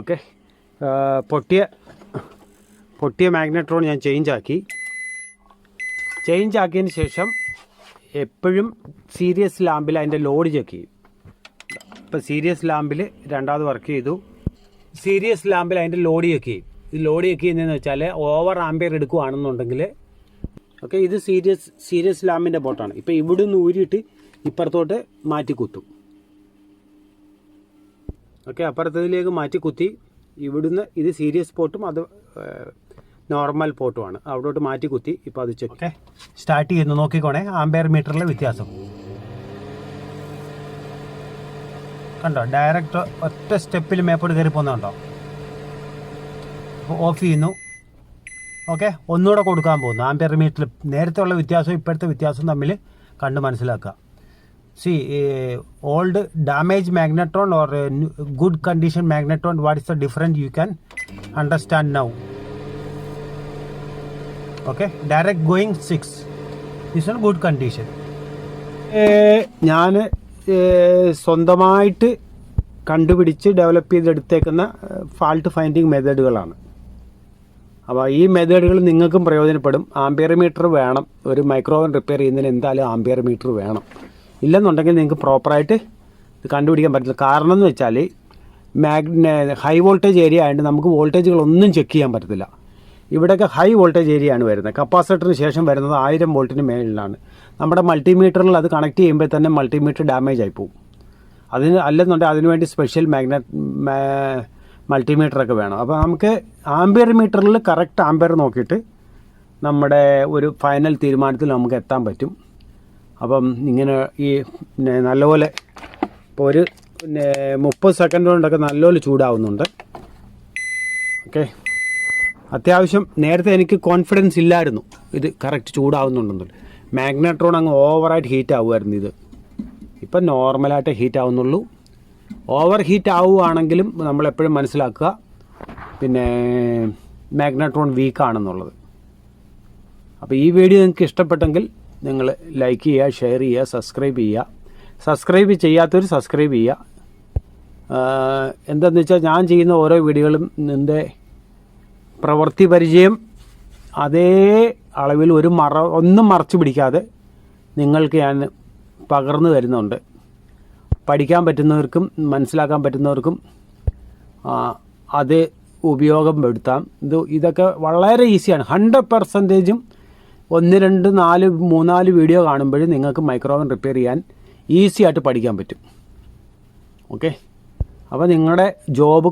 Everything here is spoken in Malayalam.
ഓക്കെ. പൊട്ടിയ മാഗ്നട്രോൺ ഞാൻ ചേഞ്ച് ആക്കിയതിന് ശേഷം എപ്പോഴും സീരിയസ് ലാമ്പിൽ അതിൻ്റെ ലോഡ് ചെക്ക് ചെയ്യും. ഇപ്പോൾ സീരിയസ് ലാമ്പിൽ രണ്ടാമത് വർക്ക് ചെയ്തു. സീരിയസ് ലാമ്പിൽ അതിൻ്റെ ലോഡ് ചെക്ക് ചെയ്യും. ഇത് ലോഡ് ചെക്ക് ചെയ്യുന്നതെന്ന് വെച്ചാൽ ഓവർ ആംപിയർ എടുക്കുകയാണെന്നുണ്ടെങ്കിൽ ഓക്കെ, ഇത് സീരിയസ് ലാമ്പിൻ്റെ ബോട്ടാണ്. ഇപ്പോൾ ഇവിടെ നിന്ന് ഊരിയിട്ട് ഇപ്പുറത്തോട്ട് മാറ്റി കുത്തും. ഓക്കെ, അപ്പുറത്തതിലേക്ക് മാറ്റി കുത്തി ഇവിടുന്ന് ഇത് സീരിയസ് പോർട്ടും അത് നോർമൽ പോർട്ടുമാണ്. അവിടോട്ട് മാറ്റി കുത്തി ഇപ്പോൾ അത് ചെക്ക്. ഓക്കെ, സ്റ്റാർട്ട് ചെയ്യുന്നു. നോക്കിക്കോണേ ആംപിയർ മീറ്ററിലെ വ്യത്യാസം കണ്ടോ. ഡയറക്റ്റ് ഒറ്റ സ്റ്റെപ്പിൽ മേപ്പോട്ട് കയറി പോകുന്നുണ്ടോ. അപ്പോൾ ഓഫ് ചെയ്യുന്നു. ഓക്കെ, ഒന്നുകൂടെ കൊടുക്കാൻ പോകുന്നു. ആംപിയർ മീറ്ററിൽ നേരത്തെ ഉള്ള വ്യത്യാസവും ഇപ്പോഴത്തെ വ്യത്യാസവും തമ്മിൽ കണ്ട് മനസ്സിലാക്കുക. See, old damaged magnetron or good condition magnetron, what is the difference you can understand now. Okay, direct going 6. This is a good condition. ഞാൻ സ്വന്തമായിട്ട് കണ്ടുപിടിച്ച് ഡെവലപ്പ് ചെയ്തെടുത്തേക്കുന്ന ഫാൾട്ട് ഫൈൻഡിങ് മെത്തേഡുകളാണ്. അപ്പോൾ ഈ മെത്തേഡുകൾ നിങ്ങൾക്കും പ്രയോജനപ്പെടും. ആംപിയർ മീറ്റർ വേണം. ഒരു മൈക്രോവേവ് റിപ്പയർ ചെയ്യുന്നതിന് എന്തായാലും ആംപിയർ മീറ്റർ വേണം. ഇല്ലെന്നുണ്ടെങ്കിൽ നിങ്ങൾക്ക് പ്രോപ്പറായിട്ട് ഇത് കണ്ടുപിടിക്കാൻ പറ്റില്ല. കാരണം എന്ന് വെച്ചാൽ ഹൈ വോൾട്ടേജ് ഏരിയ ആയതുകൊണ്ട് നമുക്ക് വോൾട്ടേജുകളൊന്നും ചെക്ക് ചെയ്യാൻ പറ്റത്തില്ല. ഇവിടെയൊക്കെ ഹൈ വോൾട്ടേജ് ഏരിയ ആണ് വരുന്നത്. കപ്പാസിറ്ററിന് ശേഷം വരുന്നത് 1000 വോൾട്ടിന് മേളിലാണ്. നമ്മുടെ മൾട്ടിമീറ്ററിൽ അത് കണക്ട് ചെയ്യുമ്പോൾ തന്നെ മൾട്ടിമീറ്റർ ഡാമേജ് ആയി പോകും. അല്ലെന്നുണ്ടെങ്കിൽ അതിനുവേണ്ടി സ്പെഷ്യൽ മൾട്ടിമീറ്ററൊക്കെ വേണം. അപ്പോൾ നമുക്ക് ആംപിയർ മീറ്ററിൽ കറക്റ്റ് ആംപിയർ നോക്കിയിട്ട് നമ്മുടെ ഒരു ഫൈനൽ തീരുമാനത്തിൽ നമുക്ക് എത്താൻ പറ്റും. അപ്പം ഇങ്ങനെ ഈ നല്ലപോലെ ഇപ്പോൾ ഒരു 30 സെക്കൻഡ് കൊണ്ടൊക്കെ നല്ലപോലെ ചൂടാവുന്നുണ്ട്. ഓക്കെ, അത്യാവശ്യം നേരത്തെ എനിക്ക് കോൺഫിഡൻസ് ഇല്ലായിരുന്നു ഇത് കറക്റ്റ് ചൂടാവുന്നുണ്ടെന്നുള്ളൂ. മാഗ്നട്രോൺ അങ്ങ് ഓവറായിട്ട് ഹീറ്റ് ആവുമായിരുന്നു. ഇത് ഇപ്പം നോർമലായിട്ട് ഹീറ്റ് ആവുന്നുള്ളൂ. ഓവർ ഹീറ്റ് ആവുകയാണെങ്കിലും നമ്മളെപ്പോഴും മനസ്സിലാക്കുക പിന്നെ മാഗ്നട്രോൺ വീക്കാണെന്നുള്ളത്. അപ്പോൾ ഈ വീഡിയോ നിങ്ങൾക്ക് ഇഷ്ടപ്പെട്ടെങ്കിൽ നിങ്ങൾ ലൈക്ക് ചെയ്യുക, ഷെയർ ചെയ്യുക, സബ്സ്ക്രൈബ് ചെയ്യുക. സബ്സ്ക്രൈബ് ചെയ്യാത്തവർ സബ്സ്ക്രൈബ് ചെയ്യുക. എന്താണെന്ന് വെച്ചാൽ ഞാൻ ചെയ്യുന്ന ഓരോ വീഡിയോകളും നിൻ്റെ പ്രവൃത്തി പരിചയം അതേ അളവിൽ ഒന്നും മറച്ചു പിടിക്കാതെ നിങ്ങൾക്ക് ഞാൻ പകർന്നു തരുന്നുണ്ട്. പഠിക്കാൻ പറ്റുന്നവർക്കും മനസ്സിലാക്കാൻ പറ്റുന്നവർക്കും അത് ഉപയോഗപ്പെടുത്താം. ഇതൊക്കെ വളരെ ഈസിയാണ്. 100%ഉം 1, 2, 4, 3, 4 വീഡിയോ കാണുമ്പോഴും നിങ്ങൾക്ക് മൈക്രോവേവ് റിപ്പയർ ചെയ്യാൻ ഈസി ആയിട്ട് പഠിക്കാൻ പറ്റും. ഓക്കെ, അപ്പോൾ നിങ്ങളുടെ ജോബ്